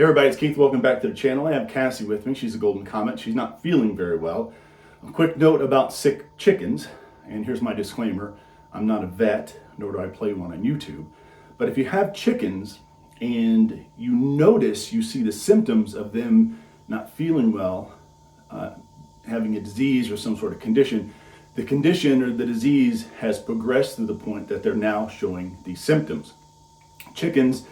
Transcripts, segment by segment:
Hey everybody, it's Keith. Welcome back to the channel. I have Cassie with me. She's a golden comet. She's not feeling very well. A quick note about sick chickens, and here's my disclaimer. I'm not a vet, nor do I play one on YouTube. But if you have chickens and you notice, you see the symptoms of them not feeling well, having a disease or some sort of condition, the condition or the disease has progressed to the point that they're now showing these symptoms. Chickens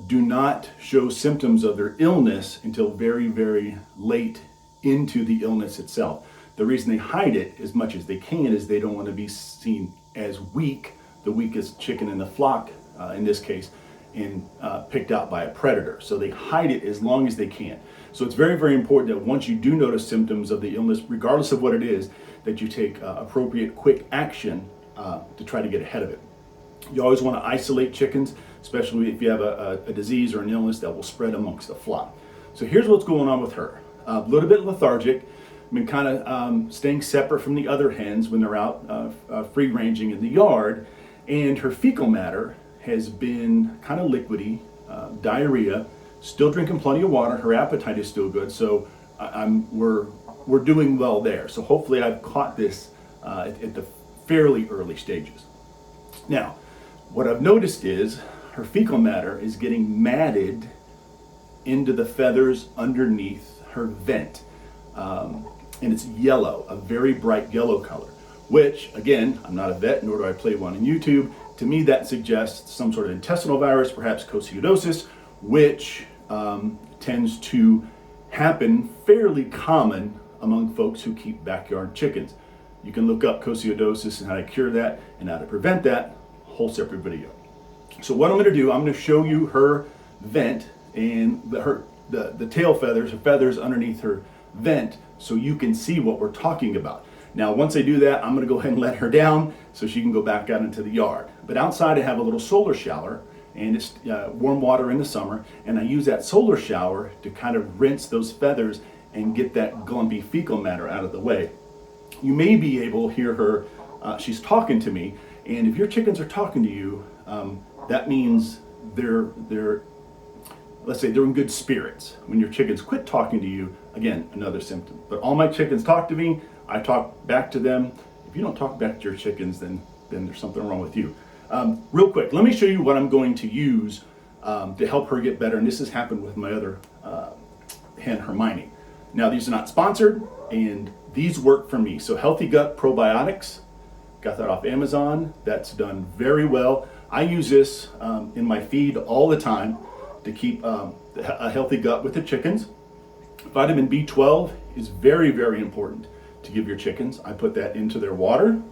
do not show symptoms of their illness until very, very late into the illness itself. The reason they hide it as much as they can is they don't want to be seen as weak, the weakest chicken in the flock in this case, and picked out by a predator. So they hide it as long as they can. So it's very, very important that once you do notice symptoms of the illness, regardless of what it is, that you take appropriate quick action to try to get ahead of it. You always want to isolate chickens, especially if you have a disease or an illness that will spread amongst the flock. So here's what's going on with her. A little bit lethargic, been kind of staying separate from the other hens when they're out free ranging in the yard, and her fecal matter has been kind of liquidy, diarrhea, still drinking plenty of water, her appetite is still good, so we're doing well there. So hopefully I've caught this at the fairly early stages. Now, what I've noticed is her fecal matter is getting matted into the feathers underneath her vent. And it's yellow, a very bright yellow color, which, again, I'm not a vet, nor do I play one on YouTube. To me, that suggests some sort of intestinal virus, perhaps coccidiosis, which tends to happen fairly common among folks who keep backyard chickens. You can look up coccidiosis and how to cure that and how to prevent that, whole separate video. So what I'm going to do, I'm going to show you her vent and the tail feathers, her feathers underneath her vent, so you can see what we're talking about. Now, once I do that, I'm going to go ahead and let her down so she can go back out into the yard. But outside, I have a little solar shower, and it's warm water in the summer, and I use that solar shower to kind of rinse those feathers and get that glumpy fecal matter out of the way. You may be able to hear her, she's talking to me, and if your chickens are talking to you, that means let's say they're in good spirits. When your chickens quit talking to you, again, another symptom. But all my chickens talk to me, I talk back to them. If you don't talk back to your chickens, then there's something wrong with you. Real quick, let me show you what I'm going to use to help her get better, and this has happened with my other hen, Hermione. Now, these are not sponsored, and these work for me. So Healthy Gut Probiotics, got that off Amazon. That's done very well. I use this in my feed all the time to keep a healthy gut with the chickens. Vitamin B12 is very, very important to give your chickens. I put that into their water.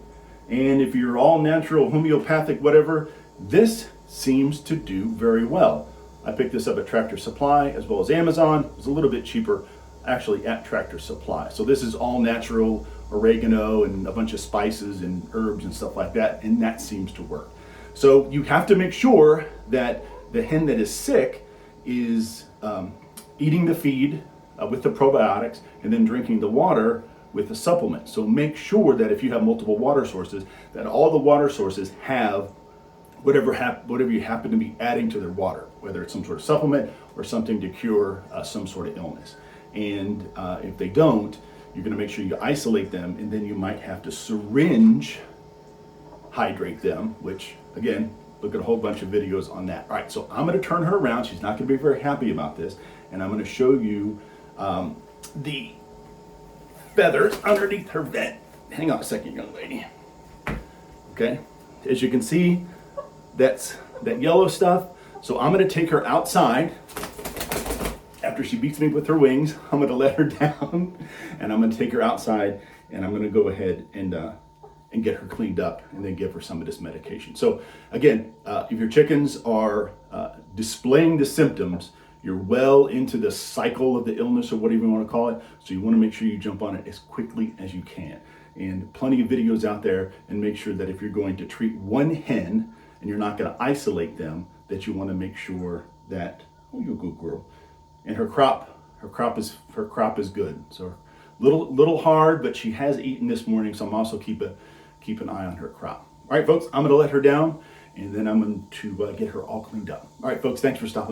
And if you're all natural, homeopathic, whatever, this seems to do very well. I picked this up at Tractor Supply as well as Amazon. It was a little bit cheaper actually at Tractor Supply. So this is all natural oregano and a bunch of spices and herbs and stuff like that, and that seems to work. So you have to make sure that the hen that is sick is eating the feed with the probiotics and then drinking the water with the supplement. So make sure that if you have multiple water sources, that all the water sources have whatever you happen to be adding to their water, whether it's some sort of supplement or something to cure some sort of illness. And if they don't, you're going to make sure you isolate them, and then you might have to syringe hydrate them, which, again, look at a whole bunch of videos on that. All right, so I'm going to turn her around. She's not going to be very happy about this, and I'm going to show you the feathers underneath her vent. Hang on a second, young lady. Okay, as you can see, that's that yellow stuff. So I'm going to take her outside. After she beats me with her wings, I'm going to let her down, and I'm going to take her outside, and I'm going to go ahead and get her cleaned up, and then give her some of this medication. So again, if your chickens are displaying the symptoms, you're well into the cycle of the illness or whatever you want to call it. So you want to make sure you jump on it as quickly as you can. And plenty of videos out there, and make sure that if you're going to treat one hen and you're not going to isolate them, that you want to make sure that, oh, you're a good girl. And her crop is good. So little hard, but she has eaten this morning, so I'm also keep an eye on her crop. All right, folks, I'm going to let her down, and then I'm going to get her all cleaned up. All right, folks, thanks for stopping.